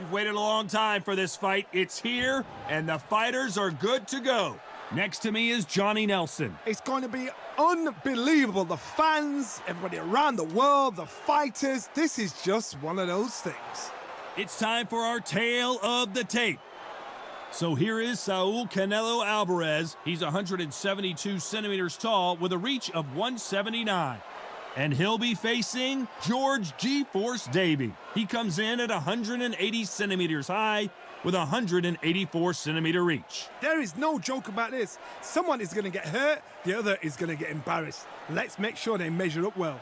We've waited a long time for this fight. It's here, and the fighters are good to go. Next to me is Johnny Nelson. It's going to be unbelievable. The fans, everybody around the world, the fighters. This is just one of those things. It's time for our tale of the tape. So here is Saul Canelo Alvarez. He's 172 centimeters tall with a reach of 179. And he'll be facing George G-Force Davey. He comes in at 180 centimeters high with 184 centimeter reach. There is no joke about this. Someone is going to get hurt, the other is going to get embarrassed. Let's make sure they measure up well.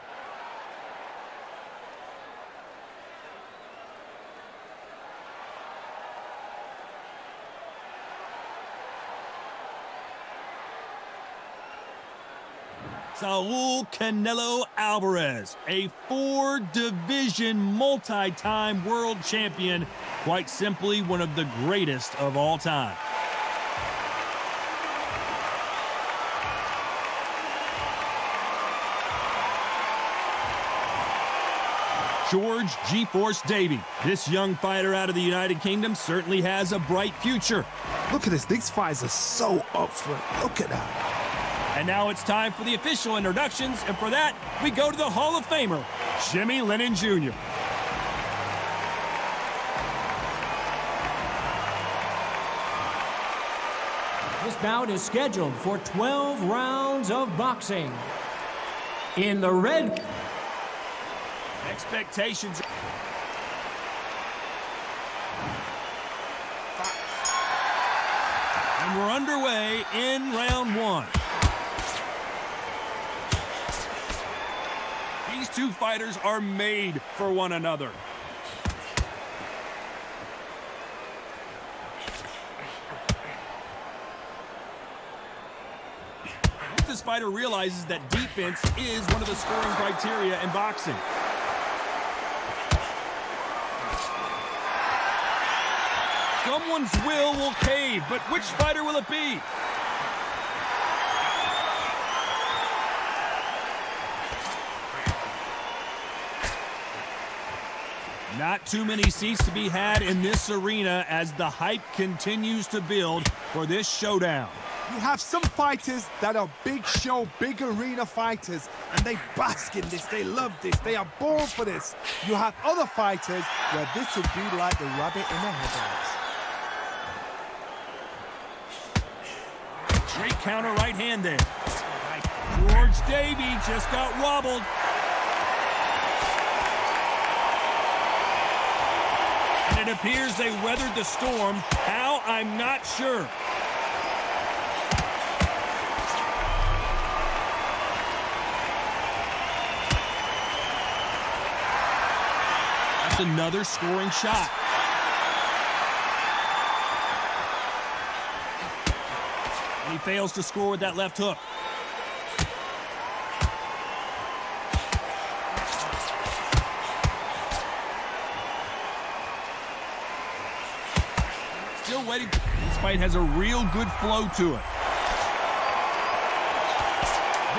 Saul Canelo Alvarez, a four-division multi-time world champion, quite simply one of the greatest of all time. George G-Force Davey. This young fighter out of the United Kingdom certainly has a bright future. Look at this. These fights are so up front. Look at that. And now it's time for the official introductions, and for that, we go to the Hall of Famer, Jimmy Lennon Jr. This bout is scheduled for 12 rounds of boxing. In the red... Expectations. And we're underway in round one. These two fighters are made for one another. This fighter realizes that defense is one of the scoring criteria in boxing. Someone's will cave, but which fighter will it be? Not too many seats to be had in this arena as the hype continues to build for this showdown. You have some fighters that are big show, big arena fighters, and they bask in this, they love this, they are born for this. You have other fighters where this would be like the rabbit in the headlights. Straight counter right hand there. George Davey just got wobbled. And it appears they weathered the storm. How? I'm not sure. That's another scoring shot. And he fails to score with that left hook. Still waiting. This fight has a real good flow to it.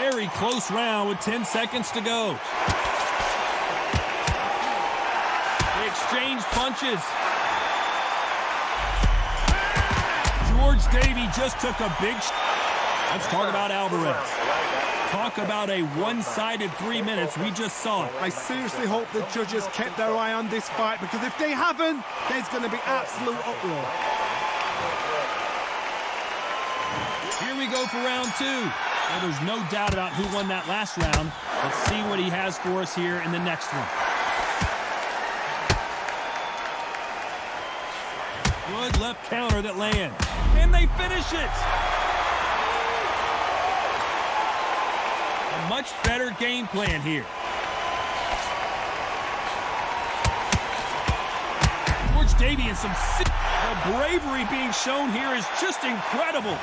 Very close round with 10 seconds to go. They exchange punches. George Davey just took a big shot. Let's talk about Alvarez. Talk about a one-sided 3 minutes. We just saw it. I seriously hope the judges kept their eye on this fight, because if they haven't, there's going to be absolute uproar. Here we go for round two. Well, there's no doubt about who won that last round. Let's see what he has for us here in the next one. Good left counter that lands. And they finish it. A much better game plan here. George Davey and some the bravery being shown here is just incredible.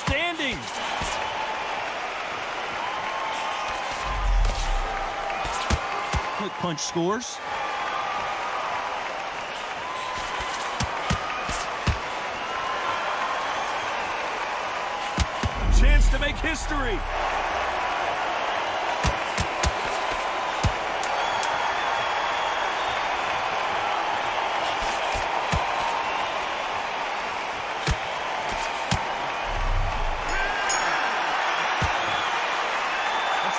standing. Quick punch scores. Chance to make history.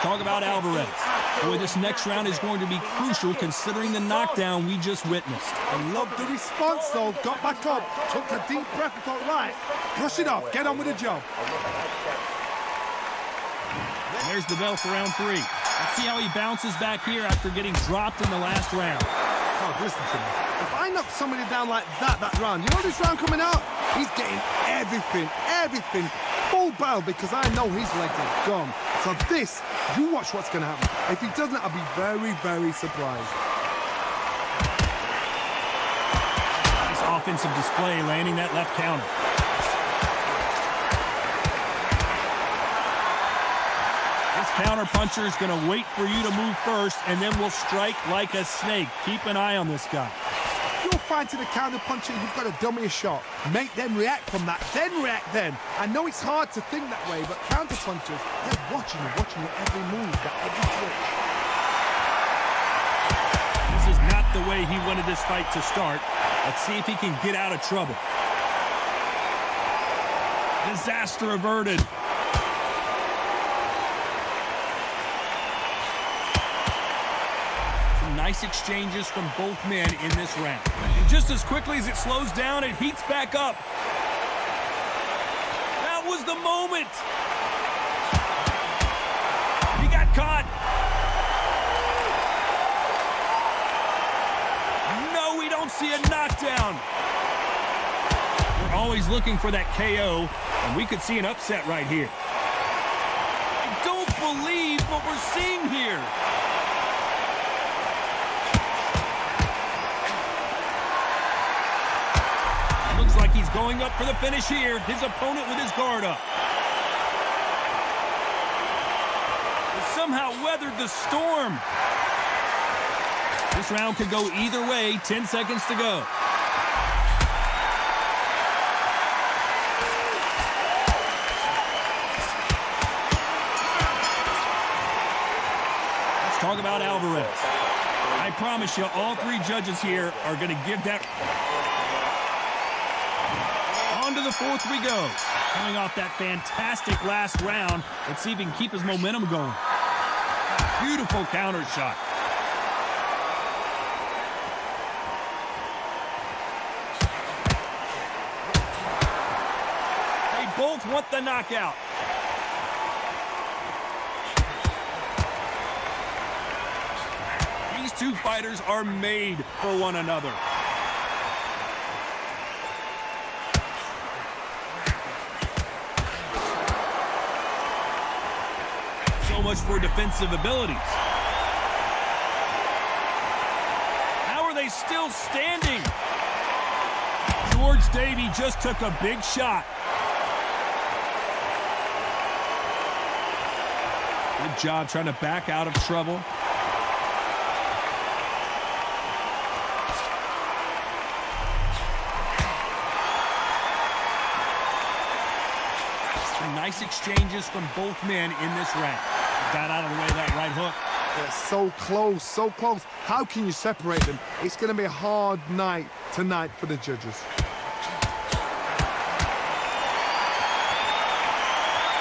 Talk about Alvarez. Boy, this next round is going to be crucial considering the knockdown we just witnessed. I love the response, though. Got back up, took a deep breath and thought, right, brush it off, get on with the job. There's the bell for round 3. Let's see how he bounces back here after getting dropped in the last round. Oh, listen to me. If I knock somebody down like that round, you know this round coming out? He's getting everything, full barrel because I know his legs are gone. So this, you watch what's going to happen. If he doesn't, I'll be very, very surprised. Nice offensive display, landing that left counter. This counter puncher is going to wait for you to move first, and then will strike like a snake. Keep an eye on this guy. You're fighting a counter puncher, you've got to dummy a shot. Make them react from that, then react then. I know it's hard to think that way, but counter punchers, they're watching your every move, every twitch. This is not the way he wanted this fight to start. Let's see if he can get out of trouble. Disaster averted. Nice exchanges from both men in this round. And just as quickly as it slows down, it heats back up. That was the moment. He got caught. No, we don't see a knockdown. We're always looking for that KO, and we could see an upset right here. I don't believe what we're seeing here. Looks like he's going up for the finish here. His opponent with his guard up. He somehow weathered the storm. This round could go either way. 10 seconds to go. Let's talk about Alvarez. I promise you, all 3 judges here are going to give that... On to the 4th we go. Coming off that fantastic last round. Let's see if he can keep his momentum going. Beautiful counter shot. They both want the knockout. These 2 fighters are made for one another. Much for defensive abilities. How are they still standing? George Davey just took a big shot. Good job trying to back out of trouble. Nice exchanges from both men in this round. Got out of the way of that right hook. They're so close, so close. How can you separate them? It's going to be a hard night tonight for the judges.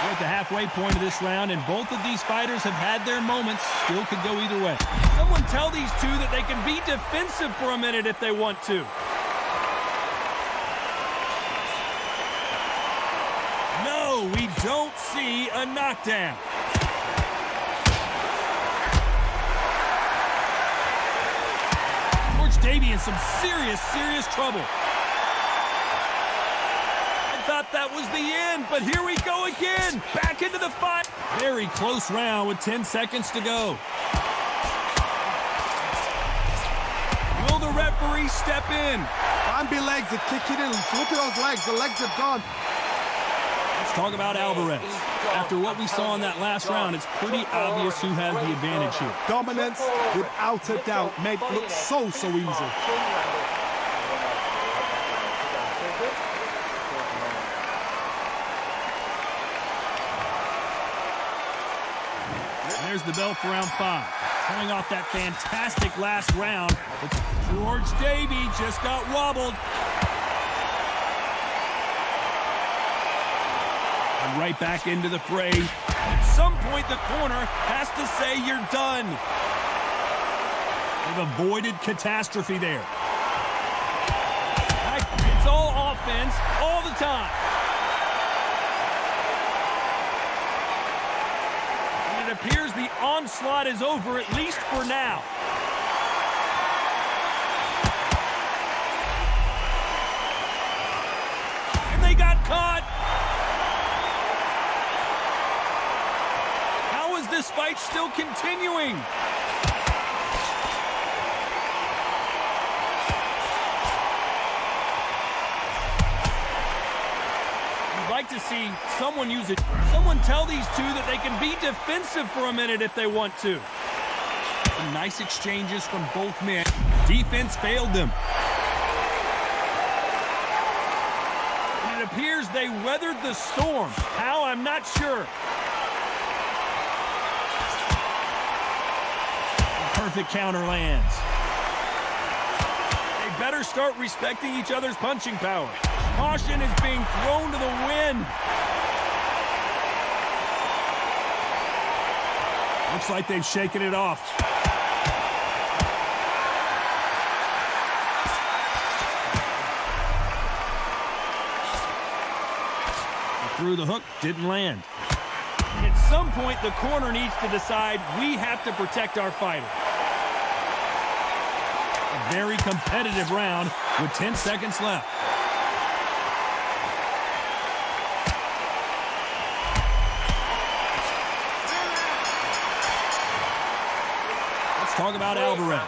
We're at the halfway point of this round, and both of these fighters have had their moments. Still could go either way. Someone tell these 2 that they can be defensive for a minute if they want to. No, we don't see a knockdown. Davey in some serious trouble. I thought that was the end, but here we go again. Back into the fight. Very close round with 10 seconds to go. Will the referee step in? Bambi legs are kicking in. Look at those legs. The legs have gone. Let's Talk about Alvarez. After what we saw in that last round, it's pretty obvious who has the advantage here. Dominance, without a doubt, made it look so easy. And there's the bell for round 5. Coming off that fantastic last round, George Davey just got wobbled. And right back into the fray. At some point, the corner has to say you're done. They've avoided catastrophe there. It's all offense all the time. And it appears the onslaught is over, at least for now. And they got caught. How is this fight still continuing? Like to see someone use it. Someone tell these two that they can be defensive for a minute if they want to. Some nice exchanges from both men. Defense failed them. And it appears they weathered the storm. How? I'm not sure. Perfect counter lands. They better start respecting each other's punching power. Caution is being thrown to the wind. Looks like they've shaken it off. Threw the hook, didn't land. At some point, the corner needs to decide we have to protect our fighter. A very competitive round with 10 seconds left. Talk about Alvarez.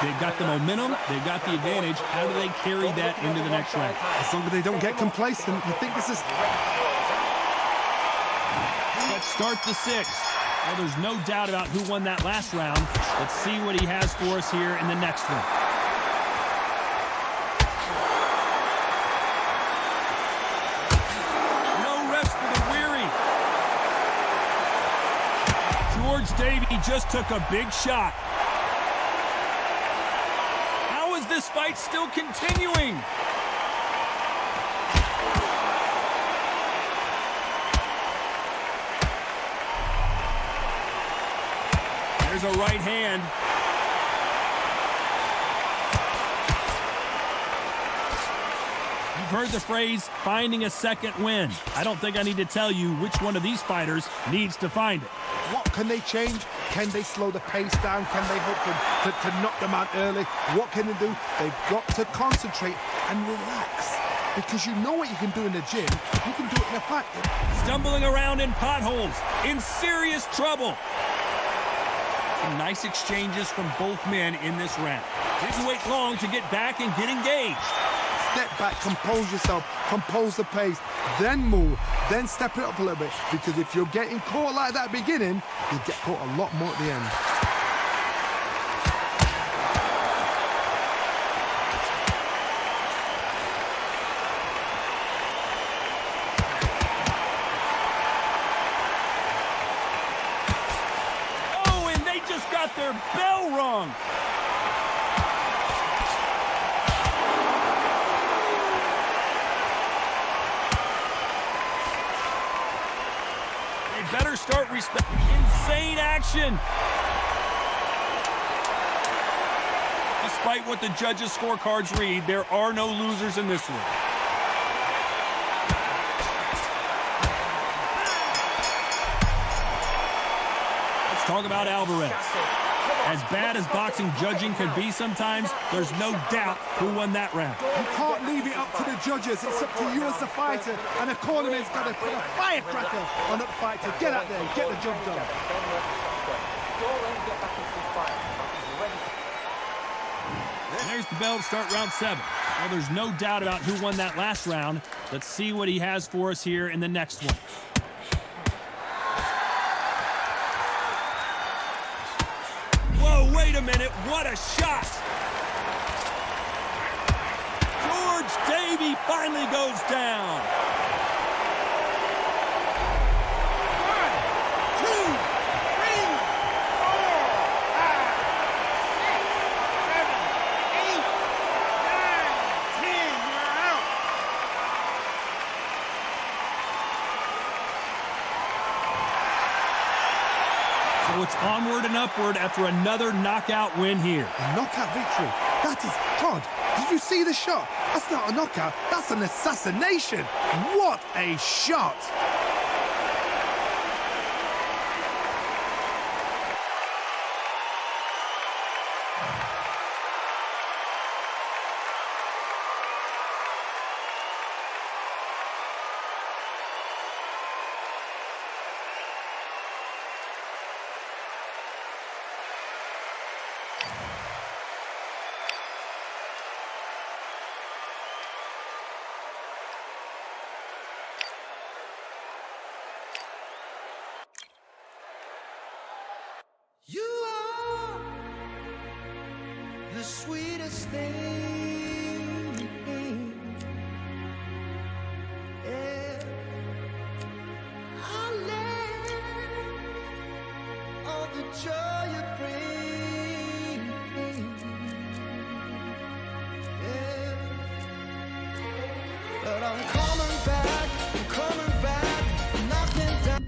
They've got the momentum. They've got the advantage. How do they carry that into the next round? As long as they don't get complacent, you think this is... Let's start the 6th. Well, there's no doubt about who won that last round. Let's see what he has for us here in the next one. No rest for the weary. George Davey just took a big shot. This fight still continuing. There's a right hand. You've heard the phrase, finding a second win. I don't think I need to tell you which one of these fighters needs to find it. What can they change? Can they slow the pace down? Can they hope to knock them out early? What can they do? They've got to concentrate and relax. Because you know what you can do in the gym, you can do it in a fight. Stumbling around in potholes, in serious trouble. Some nice exchanges from both men in this round. Didn't wait long to get back and get engaged. Step back, compose yourself, compose the pace, then move, then step it up a little bit. Because if you're getting caught like that at the beginning, you get caught a lot more at the end. Oh, and they just got their bell rung. Better start respecting insane action. Despite what the judges' scorecards read, there are no losers in this one. Let's talk about Alvarez. As bad as boxing judging can be sometimes, there's no doubt who won that round. You can't leave it up to the judges. It's up to you as the fighter. And the cornerman's got to put a firecracker on that fighter. Get out there, get the job done. There's the bell to start round 7. Well, there's no doubt about who won that last round. Let's see what he has for us here in the next one. Whoa, wait a minute. What a shot. George Davey finally goes down. 1, 2, 3, 4, 5, 6, 7, 8, 9, 10. You're out. So it's onward and upward after another knockout win here. A knockout victory. That is God. Did you see the shot? That's not a knockout. That's an assassination. What a shot. You are the sweetest thing. Yeah. I live all the joy you bring. Yeah. But I'm coming back, knocking down.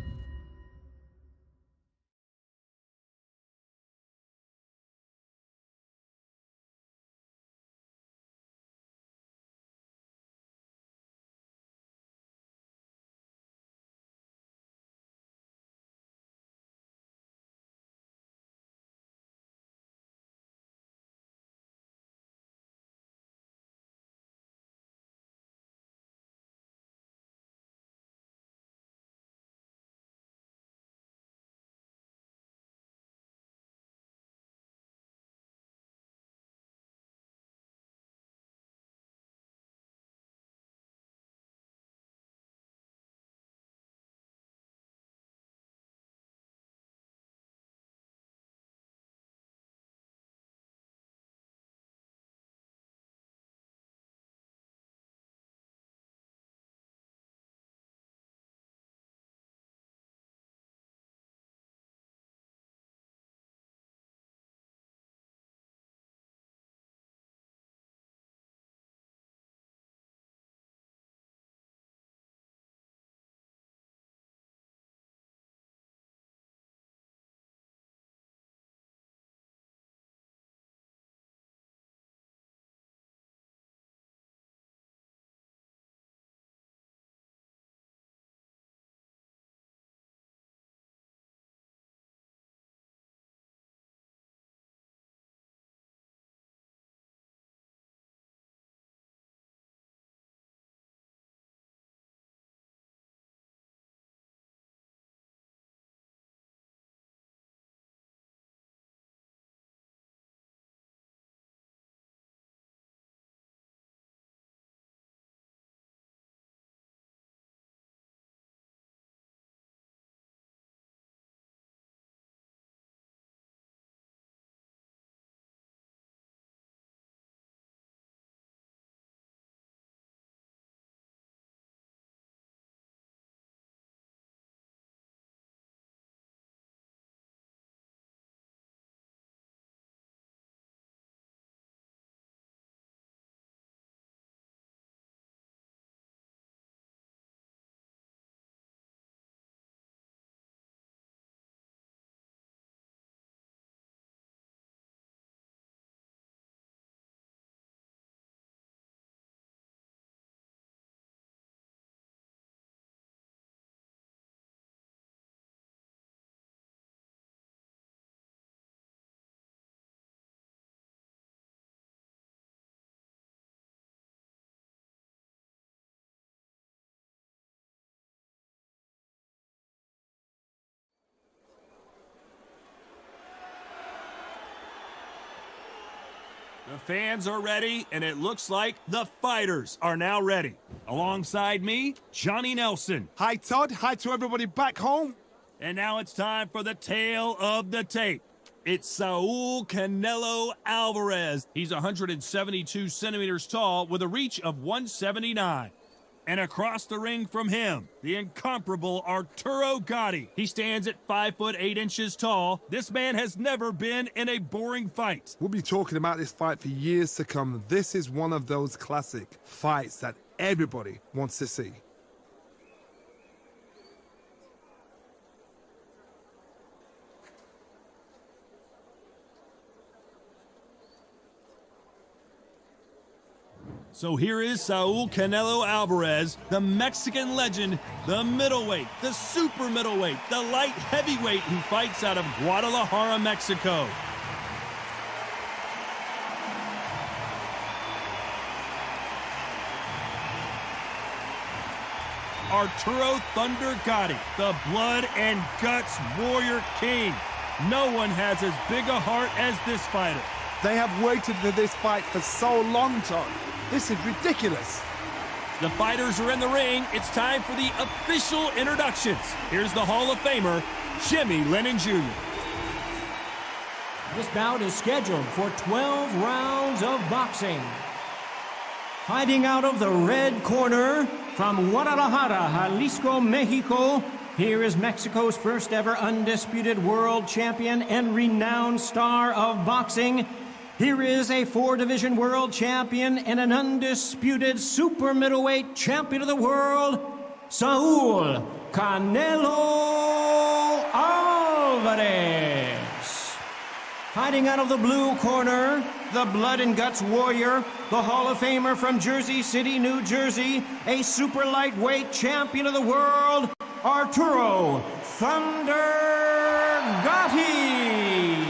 The fans are ready, and it looks like the fighters are now ready. Alongside me, Johnny Nelson. Hi, Todd. Hi to everybody back home. And now it's time for the tale of the tape. It's Saul Canelo Alvarez. He's 172 centimeters tall with a reach of 179. And across the ring from him, the incomparable Arturo Gatti. He stands at 5 foot 8 inches tall. This man has never been in a boring fight. We'll be talking about this fight for years to come. This is one of those classic fights that everybody wants to see. So here is Saul Canelo Alvarez, the Mexican legend, the middleweight, the super middleweight, the light heavyweight who fights out of Guadalajara, Mexico. Arturo Thunder Gatti, the blood and guts warrior king. No one has as big a heart as this fighter. They have waited for this fight for so long, Todd. This is ridiculous. The fighters are in the ring. It's time for the official introductions. Here's the Hall of Famer, Jimmy Lennon Jr. This bout is scheduled for 12 rounds of boxing. Fighting out of the red corner from Guadalajara, Jalisco, Mexico, here is Mexico's first ever undisputed world champion and renowned star of boxing. Here is a 4-division world champion and an undisputed super middleweight champion of the world, Saul Canelo Alvarez. Fighting out of the blue corner, the blood and guts warrior, the Hall of Famer from Jersey City, New Jersey, a super lightweight champion of the world, Arturo Thunder Gatti.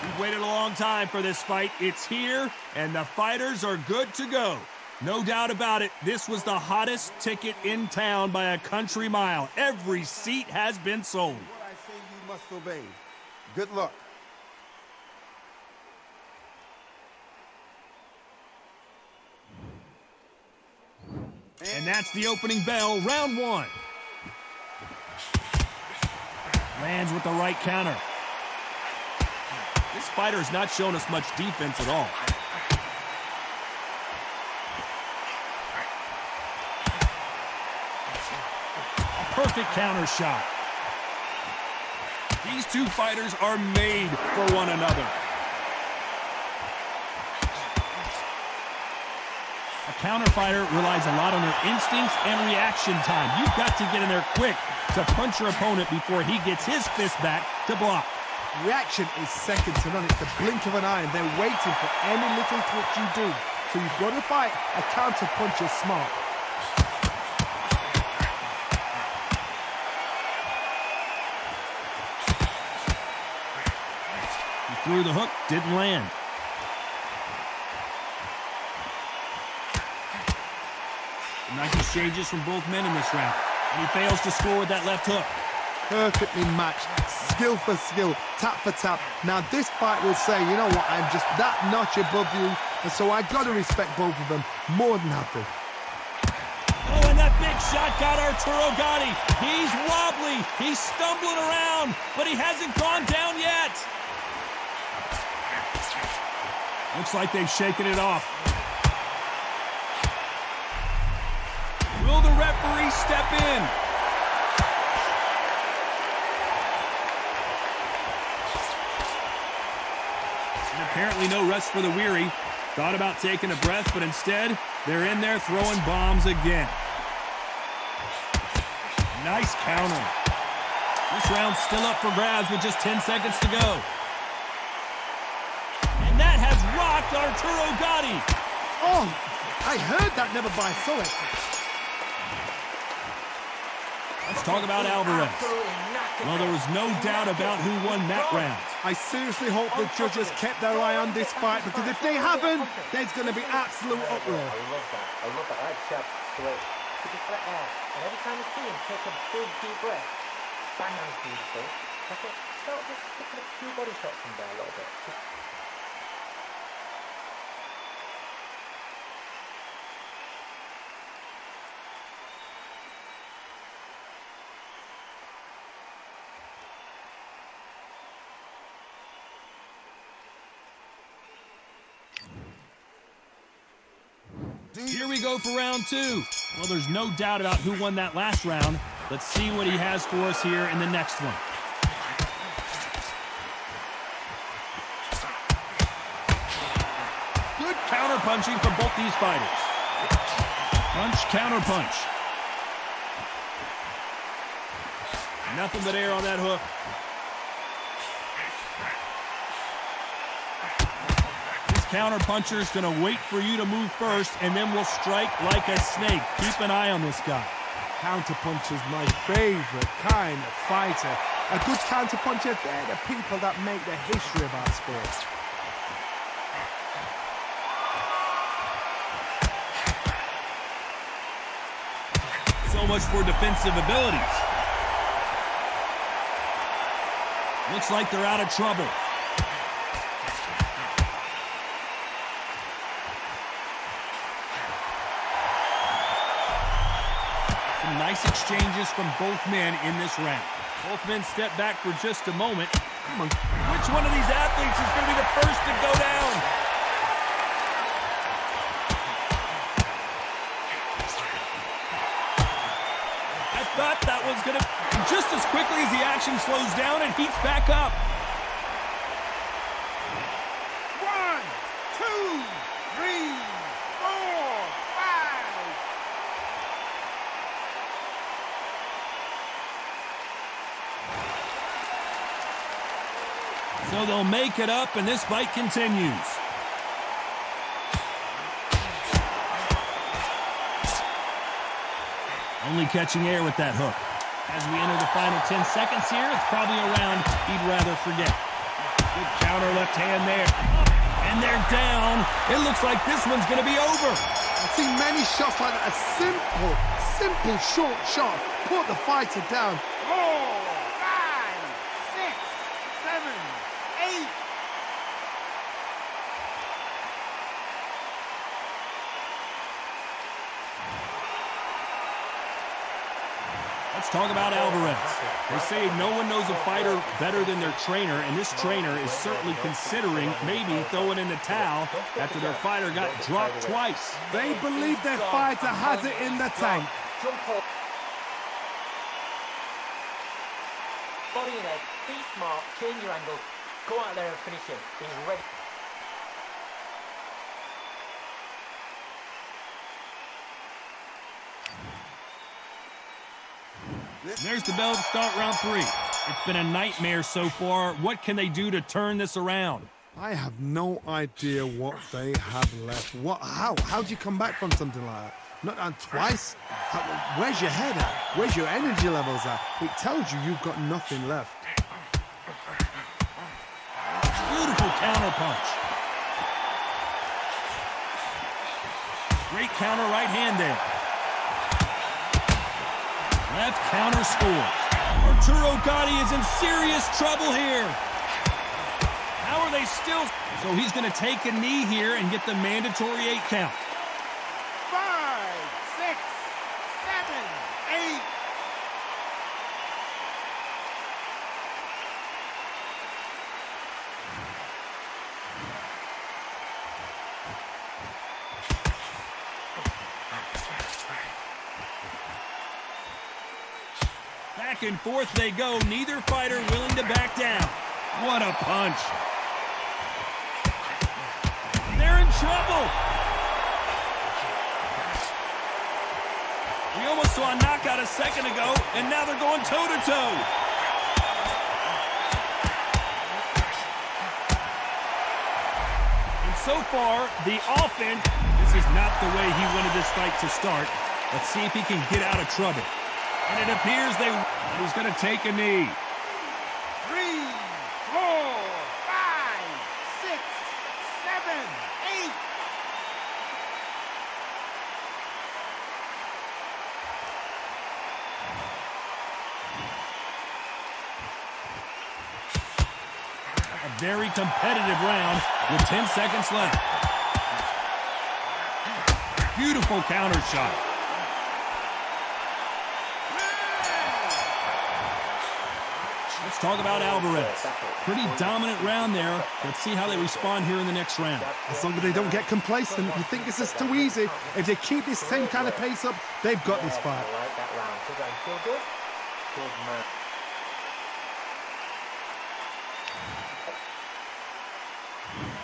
We've waited a long time for this fight. It's here, and the fighters are good to go. No doubt about it, this was the hottest ticket in town by a country mile. Every seat has been sold. What I say you must obey. Good luck. And that's the opening bell, round one. Lands with the right counter. This fighter's not shown us much defense at all. A perfect counter shot. These two fighters are made for one another. A counter fighter relies a lot on their instincts and reaction time. You've got to get in there quick to punch your opponent before he gets his fist back to block. Reaction is second to none. It's the blink of an eye, and they're waiting for any little twitch you do. So you've got to fight a counter punch is smart. He threw the hook, didn't land. Nice exchanges from both men in this round. And he fails to score with that left hook. Perfectly matched, skill for skill, tap for tap. Now this fight will say, you know what, I'm just that notch above you, and so I got to respect both of them more than happy. Oh, and that big shot got Arturo Gatti. He's wobbly, he's stumbling around, but he hasn't gone down yet. Looks like they've shaken it off. Will the referee step in? And apparently no rest for the weary. Thought about taking a breath, but instead, they're in there throwing bombs again. Nice counter. This round's still up for grabs with just 10 seconds to go. And that has rocked Arturo Gatti. Oh, I heard that, never by saw it. Let's talk about Alvarez. Well, there was no doubt about who won that round. I seriously hope the judges kept their eye on this fight, because if they haven't, there's going to be absolute uproar. I love that. I love that. That jab straight to the flat air. And every time you see him take a big deep breath, bang on beautiful. That's it. Start just sticking a few body shots in there a little bit. Here we go for round two. Well, there's no doubt about who won that last round. Let's see what he has for us here in the next one. Good counter punching from both these fighters. Punch, counter punch. Nothing but air on that hook. This counter puncher is going to wait for you to move first, and then will strike like a snake. Keep an eye on this guy. Counter puncher's my favorite kind of fighter. A good counter puncher, they're the people that make the history of our sport. So much for defensive abilities. Looks like they're out of trouble. Some nice exchanges from both men in this round. Both men step back for just a moment. Which one of these athletes is going to be the first to go down? I thought that was going to... Just as quickly as the action slows down, it heats back up. 1, 2, 3, 4, 5. So they'll make it up, and this fight continues. Only catching air with that hook. As we enter the final 10 seconds here, it's probably a round he'd rather forget. Good counter left hand there. And they're down. It looks like this one's going to be over. I've seen many shots like that. A simple short shot put the fighter down. 4, 5, 6, 7, 8. Let's talk about Alvarez. They say no one knows a fighter better than their trainer, and this trainer is certainly considering maybe throwing in the towel after their fighter got dropped twice. They believe their fighter has it in the tank. Body and head, be smart, change your angle, go out there and finish him. He's ready. There's the bell to start round three. It's been a nightmare so far. What can they do to turn this around? I have no idea what they have left. How do you come back from something like that? Not down twice? Where's your head at? Where's your energy levels at? It tells you you've got nothing left. Beautiful counter punch. Great counter right hand there. Left counter scores. Arturo Gatti is in serious trouble here. How are they still? So he's going to take a knee here and get the mandatory 8 count. 5, 6, 7, 8. Back and forth they go. Neither fighter willing to back down. What a punch. They're in trouble. We almost saw a knockout a second ago, and now they're going toe-to-toe. And so far, the offense, this is not the way he wanted this fight to start. Let's see if he can get out of trouble. And it appears he's going to take a knee. 3, 4, 5, 6, 7, 8. A very competitive round with 10 seconds left. Beautiful counter shot. Let's talk about Alvarez. Pretty dominant round there. Let's see how they respond here in the next round. As long as they don't get complacent, you think this is too easy. If they keep this same kind of pace up, they've got this fight. I like that round. Good round. Feel good? Good man.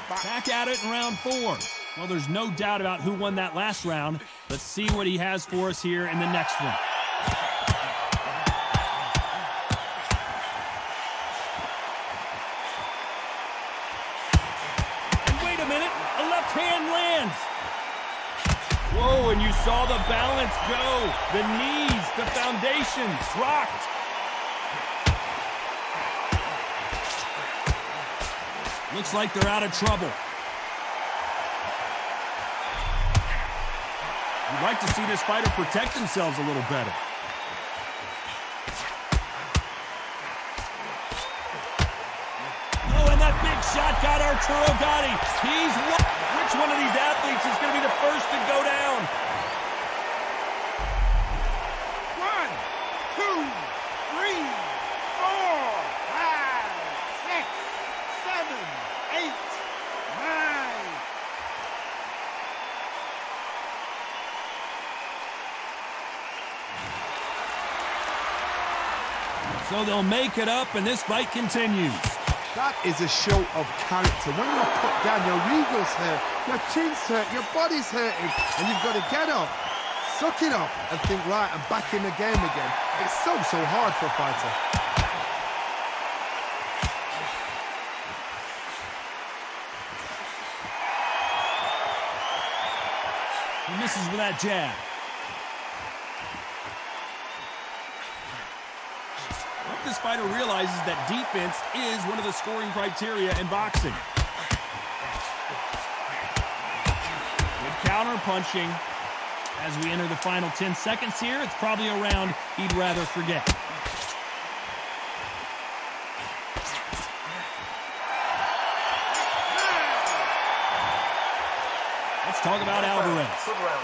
Back at it in round 4. Well, there's no doubt about who won that last round. Let's see what he has for us here in the next one. And wait a minute, a left hand lands. Whoa, and you saw the balance go. The knees, the foundation, rocked. Looks like they're out of trouble. You'd like to see this fighter protect themselves a little better. Oh, and that big shot got Arturo Gatti. Which one of these athletes is going to be the first to go down? 1, 2, 3, 4, 5, 6, 7, 8, 9. So they'll make it up, and this fight continues. That is a show of character. When you're put down, your ego's hurt, your chin's hurt, your body's hurting, and you've got to get up, suck it up, and think, right, I'm back in the game again. It's so hard for a fighter. He misses with that jab. I hope this fighter realizes that defense is one of the scoring criteria in boxing. Good counter punching. As we enter the final 10 seconds here, it's probably a round he'd rather forget. Let's talk about Alvarez.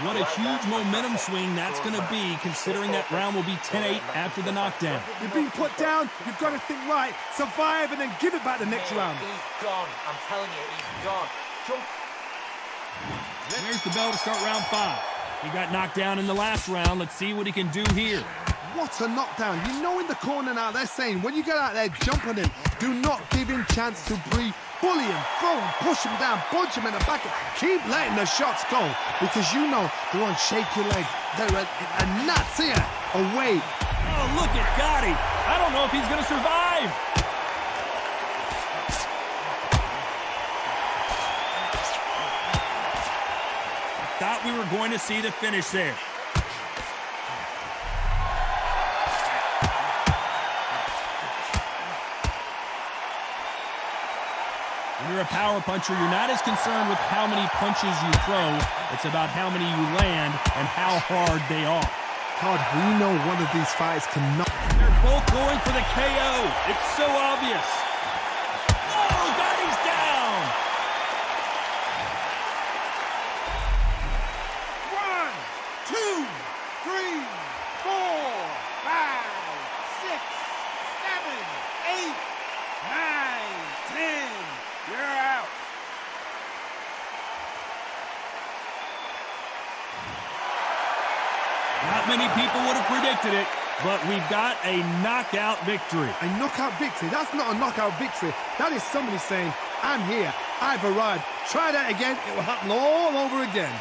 What a huge momentum swing that's going to be, considering that round will be 10-8 after the knockdown. You're being put down, you've got to think, right, survive and then give it back the next round. He's gone. I'm telling you, he's gone. Jump. There's the bell to start round 5. He got knocked down in the last round. Let's see what he can do here. What a knockdown. You know in the corner now, they're saying, when you get out there, jump on him. Do not give him chance to breathe. Bully him, throw him, push him down, punch him in the back. Keep letting the shots go, because you know they're on shaky leg. They're a nuts here, away. Oh, look at Gotti. I don't know if he's going to survive. I thought we were going to see the finish there. When you're a power puncher, you're not as concerned with how many punches you throw. It's about how many you land and how hard they are. Todd, we know one of these fights cannot. They're both going for the KO. It's so obvious. Oh, Gotti's down. 1, 2, 3, 4, 5, 6, 7, 8, 9, 10. You're out. Not many people would have predicted it, but we've got a knockout victory. A knockout victory? That's not a knockout victory. That is somebody saying, I'm here, I've arrived. Try that again, it will happen all over again.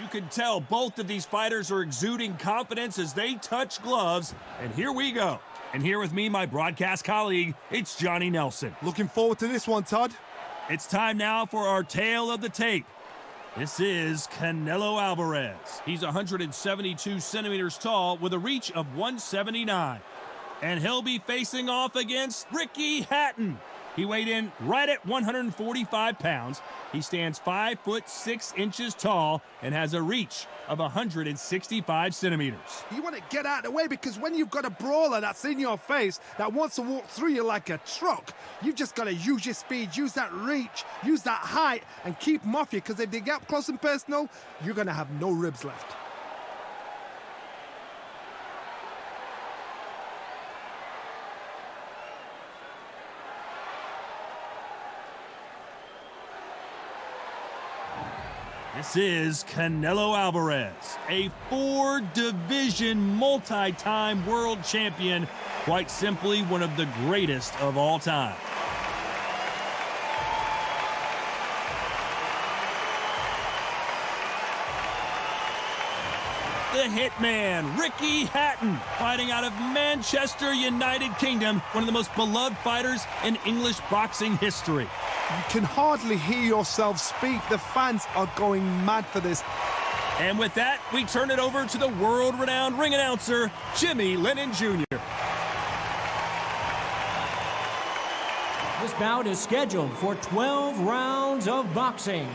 You can tell both of these fighters are exuding confidence as they touch gloves. And here we go. And here with me, my broadcast colleague, it's Johnny Nelson. Looking forward to this one, Todd. It's time now for our tale of the tape. This is Canelo Alvarez. He's 172 centimeters tall with a reach of 179. And he'll be facing off against Ricky Hatton. He weighed in right at 145 pounds. He stands 5 foot 6 inches tall and has a reach of 165 centimeters. You want to get out of the way because when you've got a brawler that's in your face that wants to walk through you like a truck, you've just got to use your speed, use that reach, use that height, and keep them off you, because if they get up close and personal, you're going to have no ribs left. This is Canelo Alvarez, a 4-division multi-time world champion, quite simply one of the greatest of all time. The Hitman, Ricky Hatton, fighting out of Manchester, United Kingdom, one of the most beloved fighters in English boxing history. You can hardly hear yourself speak. The fans are going mad for this. And with that, we turn it over to the world-renowned ring announcer, Jimmy Lennon Jr. This bout is scheduled for 12 rounds of boxing.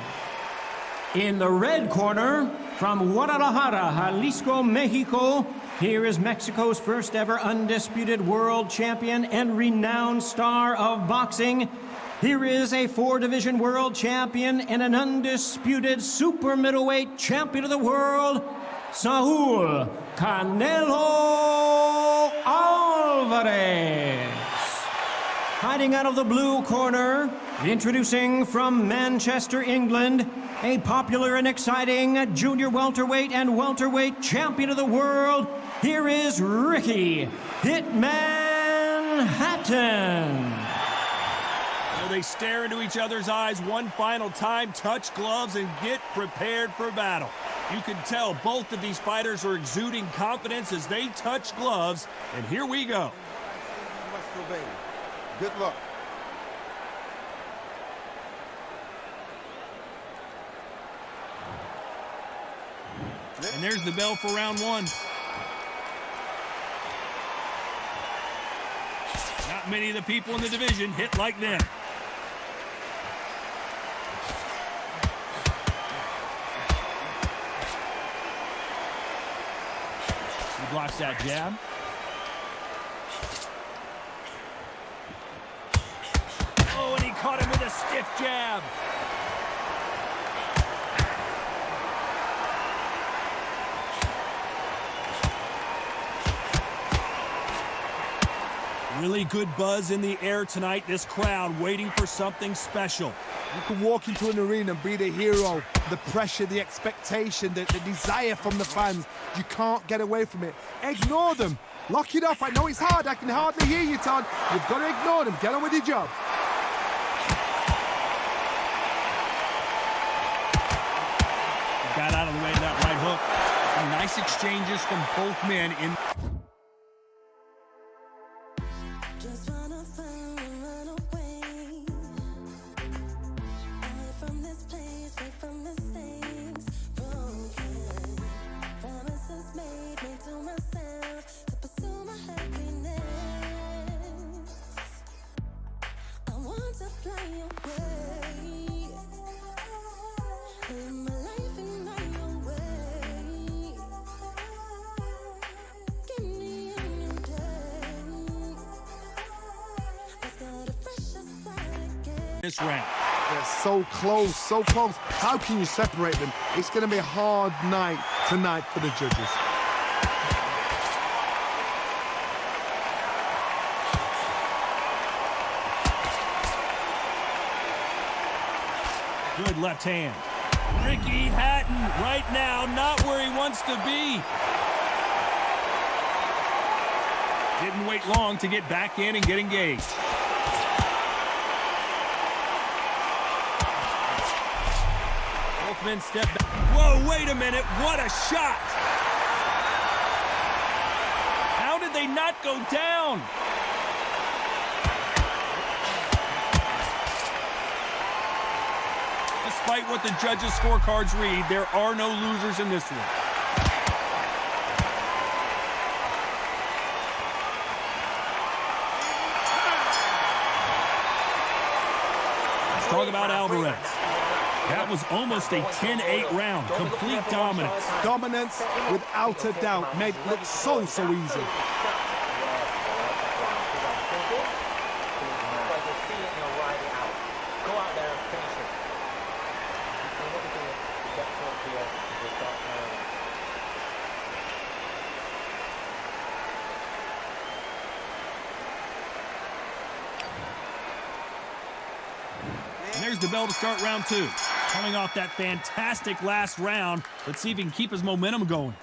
In the red corner, from Guadalajara, Jalisco, Mexico, here is Mexico's first ever undisputed world champion and renowned star of boxing. Here is a 4-division world champion and an undisputed super middleweight champion of the world, Saul Canelo Alvarez. Fighting out of the blue corner, introducing from Manchester, England, a popular and exciting junior welterweight and welterweight champion of the world, here is Ricky Hitman Hatton. They stare into each other's eyes one final time, touch gloves, and get prepared for battle. You can tell both of these fighters are exuding confidence as they touch gloves, and here we go. You must obey. Good luck. And there's the bell for round one. Not many of the people in the division hit like them. He blocks that jab. Oh, and he caught him with a stiff jab. Really good buzz in the air tonight. This crowd waiting for something special. You can walk into an arena and be the hero. The pressure, the expectation, the desire from the fans. You can't get away from it. Ignore them. Lock it off. I know it's hard. I can hardly hear you, Todd. You've got to ignore them. Get on with your job. Got out of the way of that right hook. Some nice exchanges from both men in. Just wanna find and run away. Away from this place, away from mistakes. Broken promises made to myself to pursue my happiness. I want to fly away. Live my life in my own way. Give me a new day. This round. They're so close, so close. How can you separate them? It's going to be a hard night tonight for the judges. Good left hand. Ricky Hatton right now not where he wants to be. Didn't wait long to get back in and get engaged. Both men step back. Whoa, wait a minute. What a shot. How did they not go down? Despite what the judges' scorecards read, there are no losers in this one. Let's talk about Alvarez. That was almost a 10-8 round. Complete dominance. Dominance, without a doubt, made it look so easy. And there's the bell to start round two. Coming off that fantastic last round, let's see if he can keep his momentum going.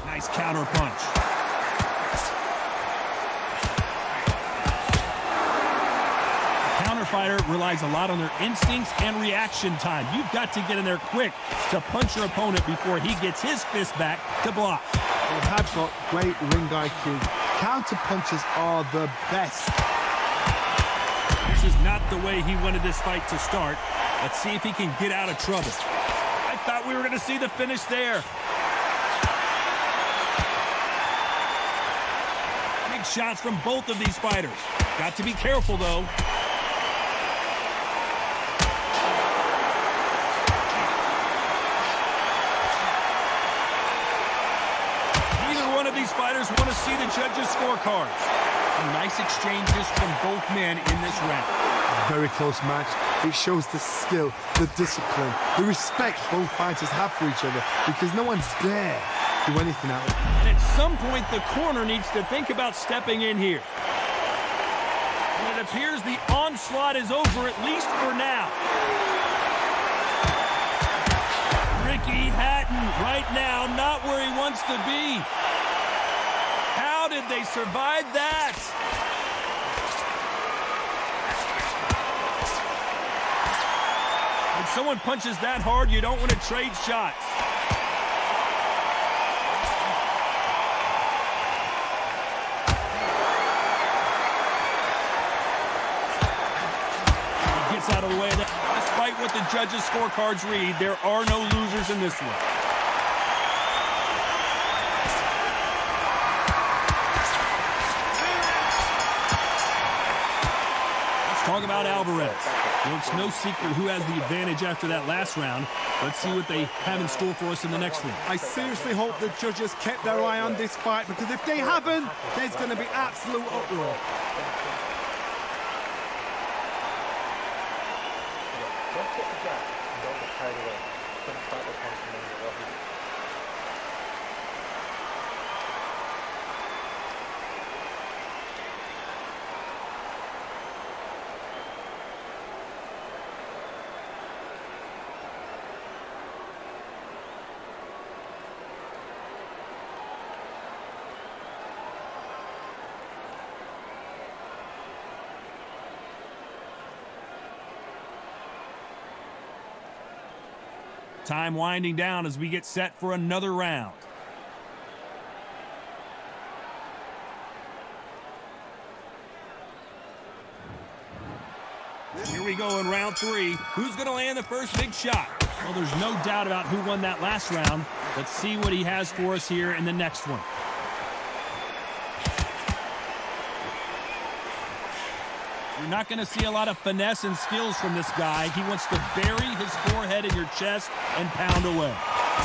Nice counter punch. The counter fighter relies a lot on their instincts and reaction time. You've got to get in there quick to punch your opponent before he gets his fist back to block. They have got great ring IQ. Counter punches are the best. This is not the way he wanted this fight to start. Let's see if he can get out of trouble. I thought we were going to see the finish there. Big shots from both of these fighters. Got to be careful, though. Neither one of these fighters want to see the judges' scorecards. Nice exchanges from both men in this round. Very close match. It shows the skill, the discipline, the respect both fighters have for each other because no one's dare do anything out of it. And at some point, the corner needs to think about stepping in here. And it appears the onslaught is over, at least for now. Ricky Hatton right now not where he wants to be. How did they survive that? When someone punches that hard, you don't want to trade shots. He gets out of the way of that. Despite what the judges' scorecards read, there are no losers in this one. Talk about Alvarez. Well, it's no secret who has the advantage after that last round. Let's see what they have in store for us in the next one. I seriously hope the judges kept their eye on this fight because if they haven't, there's going to be absolute uproar. Don't get the jab and don't get carried away. Don't start the punch and then get what he did. Time winding down as we get set for another round. Here we go in round three. Who's going to land the first big shot? Well, there's no doubt about who won that last round. Let's see what he has for us here in the next one. You're not going to see a lot of finesse and skills from this guy. He wants to bury his forehead in your chest and pound away.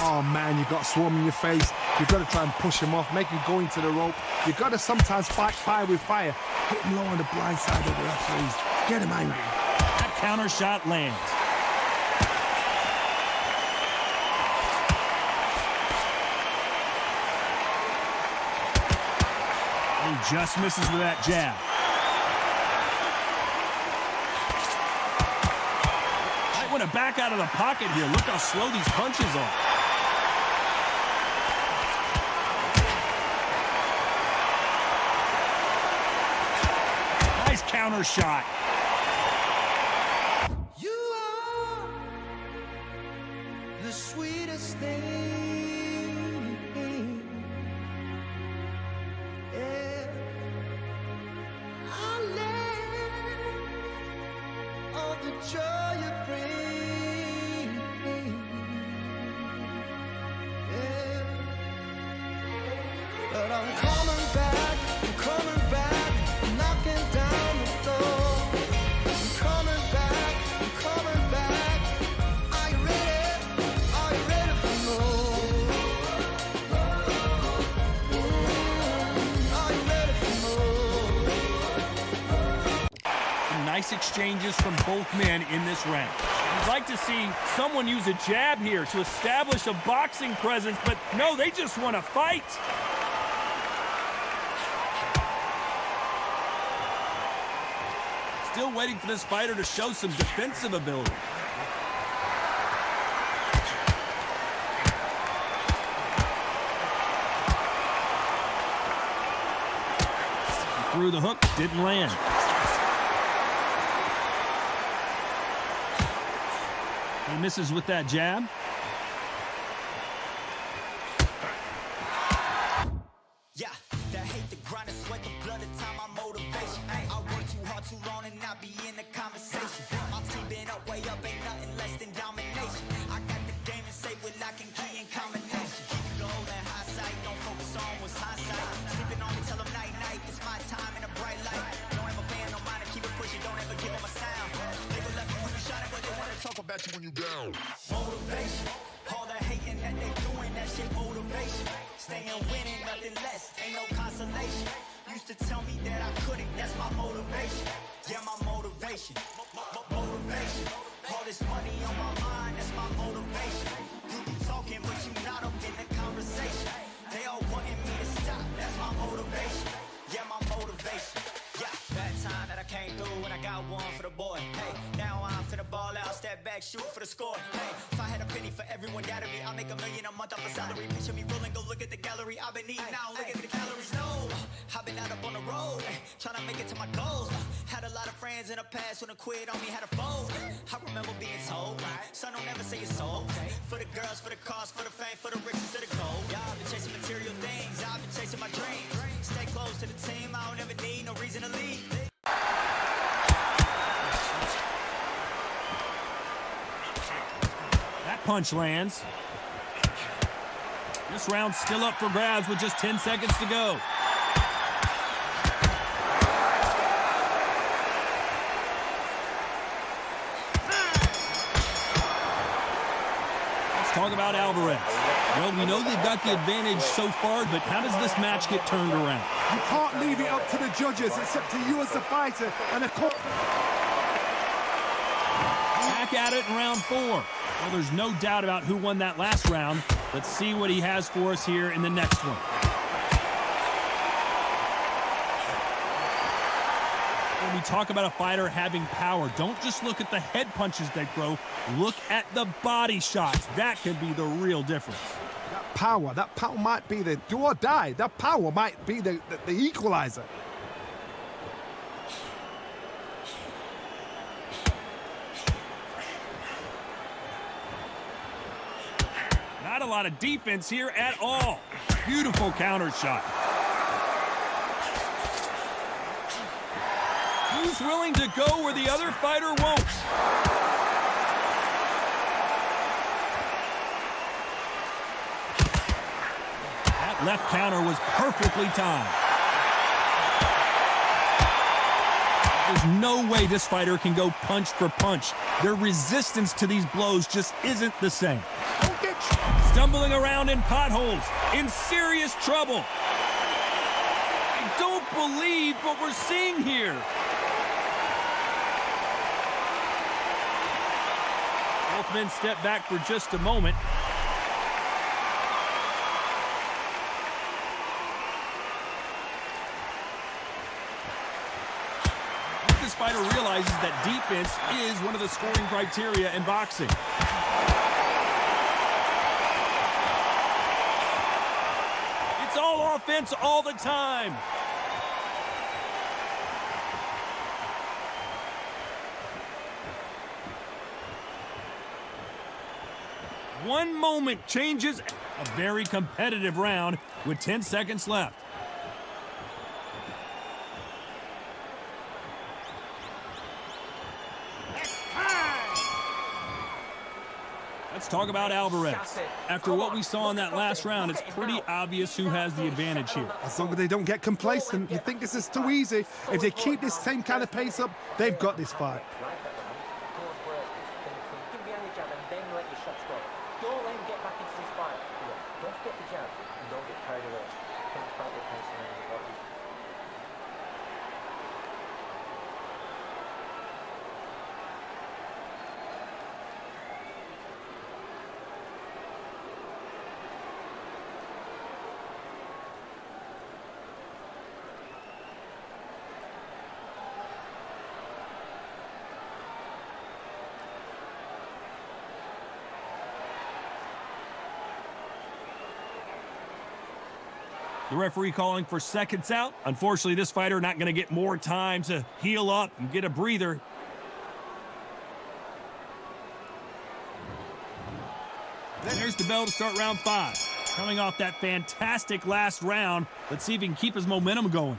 Oh, man, you've got swarm in your face. You've got to try and push him off, make him go into the rope. You've got to sometimes fight fire with fire. Hit him low on the blind side of the referees. Get him angry. That counter shot lands. He just misses with that jab. To back out of the pocket here. Look how slow these punches are. Nice counter shot. the sweetest thing. Yeah. I live all the joy you bring. Yeah. But I'm coming back, knocking down the door. I'm coming back. Are you ready for more? Are you ready for more? Some nice exchanges from both men in this round. I'd like to see someone use a jab here to establish a boxing presence, but no, they just want to fight. Still waiting for this fighter to show some defensive ability. Threw the hook, didn't land. He misses with that jab. Yeah, that hate the grind, the sweat, the blood, the time, my motivation. I work too hard, too long, and not be in the conversation. My team been up, way up, ain't nothing less than domination. I got the game and say with lock and key and combination. Keep it low and high sight, don't focus on what's hindsight. Sleeping on me, tell them night, night, it's my time in a bright light. Don't ever band, no mind, keep it pushing, don't ever give them a sound. They will love you when you shining, but they wanna talk about you when you down. Motivation, all that hating that they doing, that shit motivation. Staying winning, nothing less, ain't no consolation. Used to tell me that I couldn't, that's my motivation. Yeah, my motivation, motivation. All this money on my mind, that's my motivation. You be talking, but you not up in the conversation. They all wanting me to stop, that's my motivation. Yeah, my motivation. Yeah, that time that I came through and I got one for the boy. Hey, now I'm finna ball out, step back, shoot for the score. Hey, if I had a penny for everyone doubted me, I'll make $1 million a month off a salary. Picture me rolling, go look at the gallery. I've been eating now, look at the calories. No, I've been out up on the road, trying to make it to my goals. Had a lot of friends in the past when I quit on me, had a fold. I remember being told, son, don't ever say it's sold. For the girls, for the cars, for the fame, for the riches, for the gold. Y'all been chasing material things, I've been chasing my dreams. Stay close to the team, I don't ever need no reason to leave. That punch lands. This round's still up for grabs with just 10 seconds to go. Let's talk about Alvarez. Well, we know they've got the advantage so far, but how does this match get turned around? You can't leave it up to the judges. It's up to you as the fighter and a court. Back at it in round 4. Well, there's no doubt about who won that last round. Let's see what he has for us here in the next one. When we talk about a fighter having power, don't just look at the head punches they throw. Look at the body shots. That can be the real difference. That power might be the do or die. That power might be the equalizer. Not a lot of defense here at all. Beautiful counter shot. Who's willing to go where the other fighter won't? That left counter was perfectly timed. There's no way this fighter can go punch for punch. Their resistance to these blows just isn't the same. Stumbling around in potholes, in serious trouble. I don't believe what we're seeing here. Both men step back for just a moment. This fighter realizes that defense is one of the scoring criteria in boxing. It's all offense all the time. One moment changes a very competitive round with 10 seconds left. Let's talk about Alvarez. After what we saw in that last round, it's pretty obvious who has the advantage here. As long as they don't get complacent, you think this is too easy. If they keep this same kind of pace up, they've got this fight. Don't let him get back into this fight. Don't forget the jab and don't get carried away. Think about the pace and then what you The referee calling for seconds out. Unfortunately, this fighter not going to get more time to heal up and get a breather. There's the bell to start round 5. Coming off that fantastic last round, let's see if he can keep his momentum going.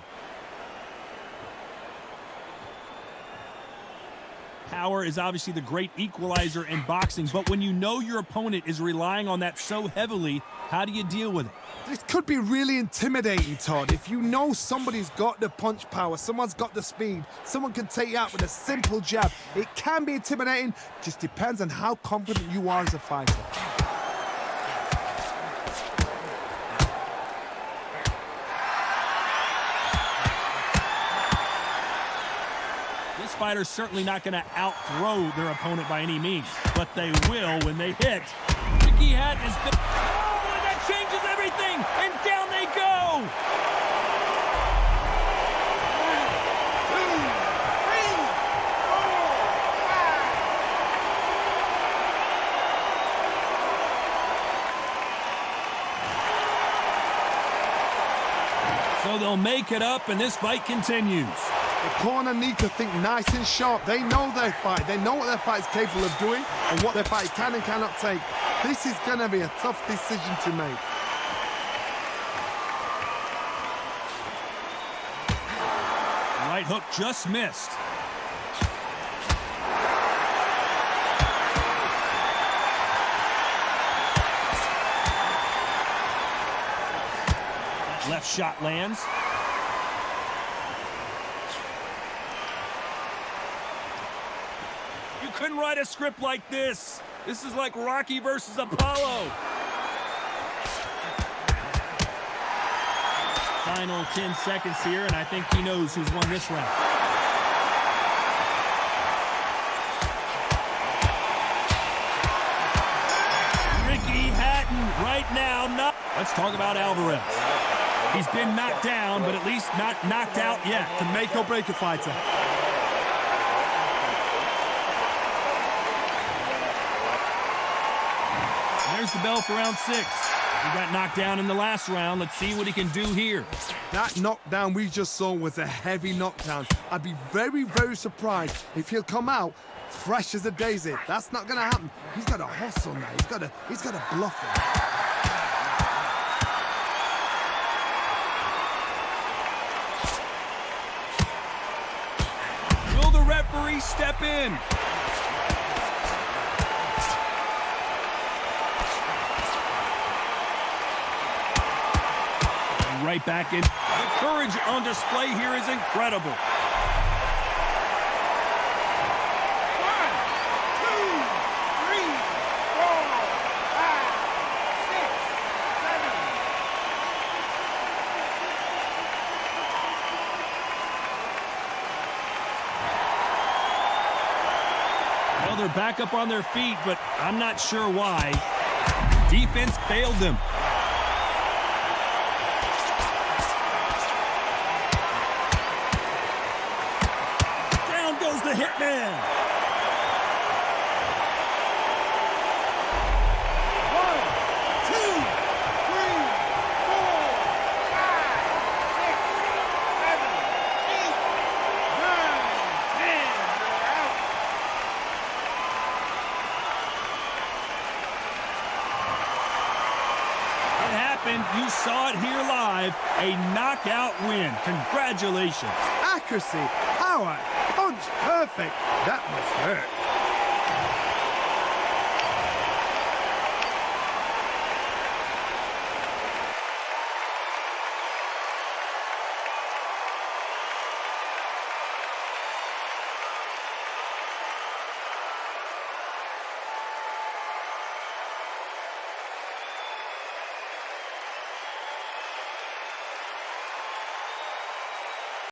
Power is obviously the great equalizer in boxing, but when you know your opponent is relying on that so heavily, how do you deal with it? This could be really intimidating, Todd. If you know somebody's got the punch power, someone's got the speed, someone can take you out with a simple jab, it can be intimidating. Just depends on how confident you are as a fighter. This fighter's certainly not going to out-throw their opponent by any means, but they will when they hit. Ricky Hatton has been... Oh, and that changes everything! And down they go! So they'll make it up, and this fight continues. The corner need to think nice and sharp. They know their fight. They know what their fight is capable of doing and what their fight can and cannot take. This is going to be a tough decision to make. Right hook just missed. That left shot lands. You couldn't write a script like this. This is like Rocky versus Apollo. Final 10 seconds here, and I think he knows who's won this round. Ricky Hatton right now. Let's talk about Alvarez. He's been knocked down, but at least not knocked out yet. To make or break a fighter. There's the bell for round 6. He got knocked down in the last round. Let's see what he can do here. That knockdown we just saw was a heavy knockdown. I'd be very, very surprised if he'll come out fresh as a daisy. That's not going to happen. He's got a hustle now. He's got a bluff him. Will the referee step in? Right back in. The courage on display here is incredible. 1, 2, 3, 4, 5, 6, 7. Well, they're back up on their feet, but I'm not sure why. Defense failed them. The hitman. 1, 2, 3, 4, 5, 6, 7, 8, 9, 10. You're out. And you saw it here live, a knockout win. Congratulations. Accuracy, power, punch perfect. That must hurt.